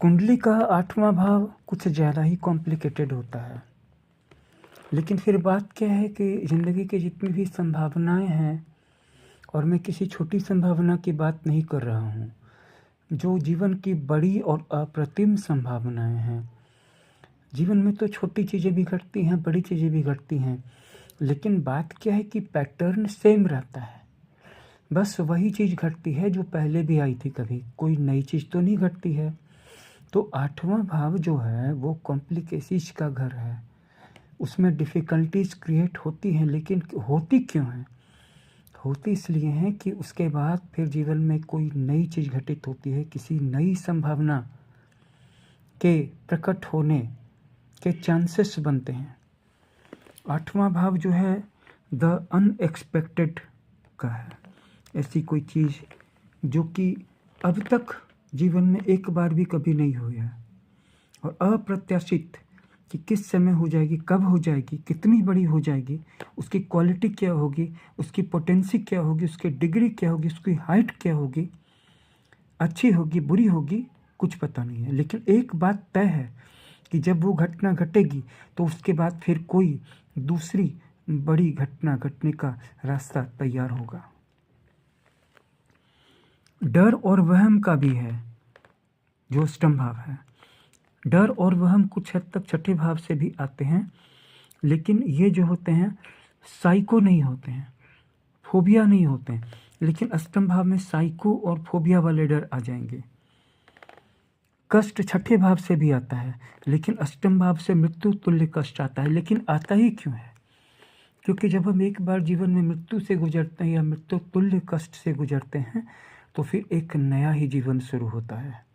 कुंडली का 8वां भाव कुछ ज़्यादा ही कॉम्प्लिकेटेड होता है। लेकिन फिर बात क्या है कि ज़िंदगी की जितनी भी संभावनाएं हैं, और मैं किसी छोटी संभावना की बात नहीं कर रहा हूँ, जो जीवन की बड़ी और अप्रतिम संभावनाएं हैं। जीवन में तो छोटी चीज़ें भी घटती हैं, बड़ी चीज़ें भी घटती हैं, लेकिन बात क्या है कि पैटर्न सेम रहता है। बस वही चीज़ घटती है जो पहले भी आई थी, कभी कोई नई चीज़ तो नहीं घटती है। तो 8वां भाव जो है वो कॉम्प्लिकेशंस का घर है। उसमें डिफ़िकल्टीज़ क्रिएट होती हैं, लेकिन होती क्यों हैं? होती इसलिए हैं कि उसके बाद फिर जीवन में कोई नई चीज़ घटित होती है, किसी नई संभावना के प्रकट होने के चांसेस बनते हैं। 8वां भाव जो है द अनएक्सपेक्टेड का है। ऐसी कोई चीज़ जो कि अब तक जीवन में एक बार भी कभी नहीं हुई है, और अप्रत्याशित कि किस समय हो जाएगी, कब हो जाएगी, कितनी बड़ी हो जाएगी, उसकी क्वालिटी क्या होगी, उसकी पोटेंसी क्या होगी, उसकी डिग्री क्या होगी, उसकी हाइट क्या होगी, अच्छी होगी, बुरी होगी, कुछ पता नहीं है। लेकिन एक बात तय है कि जब वो घटना घटेगी तो उसके बाद फिर कोई दूसरी बड़ी घटना घटने का रास्ता तैयार होगा। डर और वहम का भी है जो अष्टम भाव है। डर और वहम कुछ हद तक छठे भाव से भी आते हैं, लेकिन ये जो होते हैं साइको नहीं होते हैं, फोबिया नहीं होते हैं। लेकिन अष्टम भाव में साइको और फोबिया वाले डर आ जाएंगे। कष्ट छठे भाव से भी आता है, लेकिन अष्टम भाव से मृत्यु तुल्य कष्ट आता है। लेकिन आता ही क्यों है? क्योंकि जब हम एक बार जीवन में मृत्यु से गुजरते हैं या मृत्यु तुल्य कष्ट से गुजरते हैं, तो फिर एक नया ही जीवन शुरू होता है।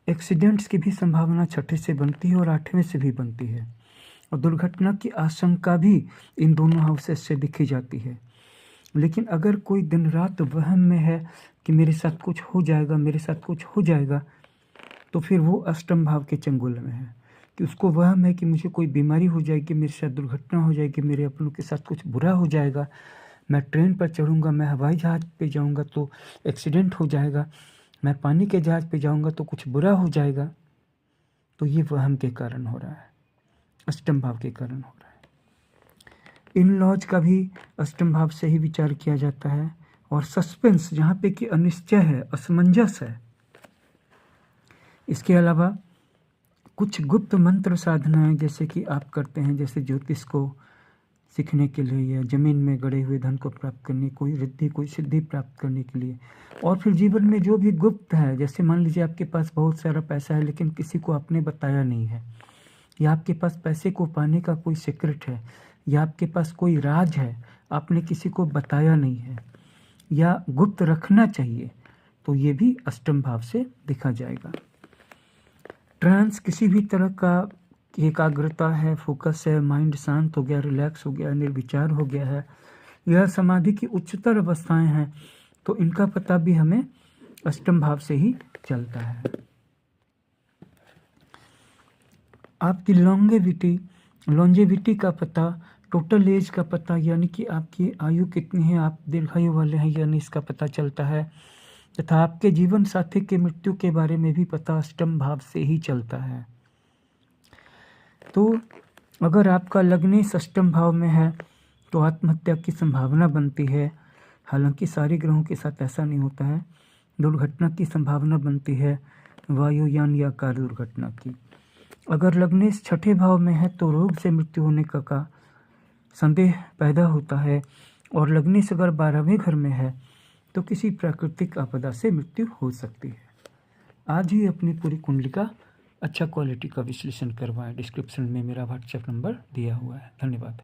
एक्सीडेंट्स की भी संभावना छठे से बनती है और 8वें से भी बनती है, और दुर्घटना की आशंका भी इन दोनों हाउसेस से दिखी जाती है। लेकिन अगर कोई दिन रात वहम में है कि मेरे साथ कुछ हो जाएगा, मेरे साथ कुछ हो जाएगा, तो फिर वो अष्टम भाव के चंगुल में है कि उसको वहम है कि मुझे कोई बीमारी हो जाएगी, मेरे साथ दुर्घटना हो जाएगी, मेरे अपनों के साथ कुछ बुरा हो जाएगा, मैं ट्रेन पर चढ़ूँगा, मैं हवाई जहाज़ पे जाऊँगा तो एक्सीडेंट हो जाएगा, मैं पानी के जहाज़ पे जाऊँगा तो कुछ बुरा हो जाएगा। तो ये वहम के कारण हो रहा है, अष्टम भाव के कारण हो रहा है। इन लॉज का भी अष्टम भाव से ही विचार किया जाता है। और सस्पेंस, जहाँ पे कि अनिश्चय है, असमंजस है। इसके अलावा कुछ गुप्त मंत्र साधनाएं जैसे कि आप करते हैं, जैसे ज्योतिष को सीखने के लिए या जमीन में गड़े हुए धन को प्राप्त करने, कोई रिद्धि, कोई सिद्धि प्राप्त करने के लिए। और फिर जीवन में जो भी गुप्त है, जैसे मान लीजिए आपके पास बहुत सारा पैसा है लेकिन किसी को आपने बताया नहीं है, या आपके पास पैसे को पाने का कोई सीक्रेट है, या आपके पास कोई राज है आपने किसी को बताया नहीं है, या गुप्त रखना चाहिए, तो ये भी अष्टम भाव से देखा जाएगा। ट्रांस किसी भी तरह का एकाग्रता है, फोकस है, माइंड शांत हो गया, रिलैक्स हो गया, निर्विचार हो गया है, यह समाधि की उच्चतर अवस्थाएं हैं, तो इनका पता भी हमें अष्टम भाव से ही चलता है। आपकी लॉन्जेविटी का पता, टोटल एज का पता, यानी कि आपकी आयु कितनी है, आप दीर्घायु वाले हैं यानी इसका पता चलता है, तथा आपके जीवन साथी के मृत्यु के बारे में भी पता अष्टम भाव से ही चलता है। तो अगर आपका लग्नेश अष्टम भाव में है तो आत्महत्या की संभावना बनती है। हालांकि सारे ग्रहों के साथ ऐसा नहीं होता है। दुर्घटना की संभावना बनती है, वायुयान या कार दुर्घटना की। अगर लग्नेश छठे भाव में है तो रोग से मृत्यु होने का संदेह पैदा होता है, और लग्नेश अगर 12वें घर में है तो किसी प्राकृतिक आपदा से मृत्यु हो सकती है। आज ही अपनी पूरी कुंडली का अच्छा क्वालिटी का विश्लेषण करवाएं। डिस्क्रिप्शन में मेरा व्हाट्सएप नंबर दिया हुआ है। धन्यवाद।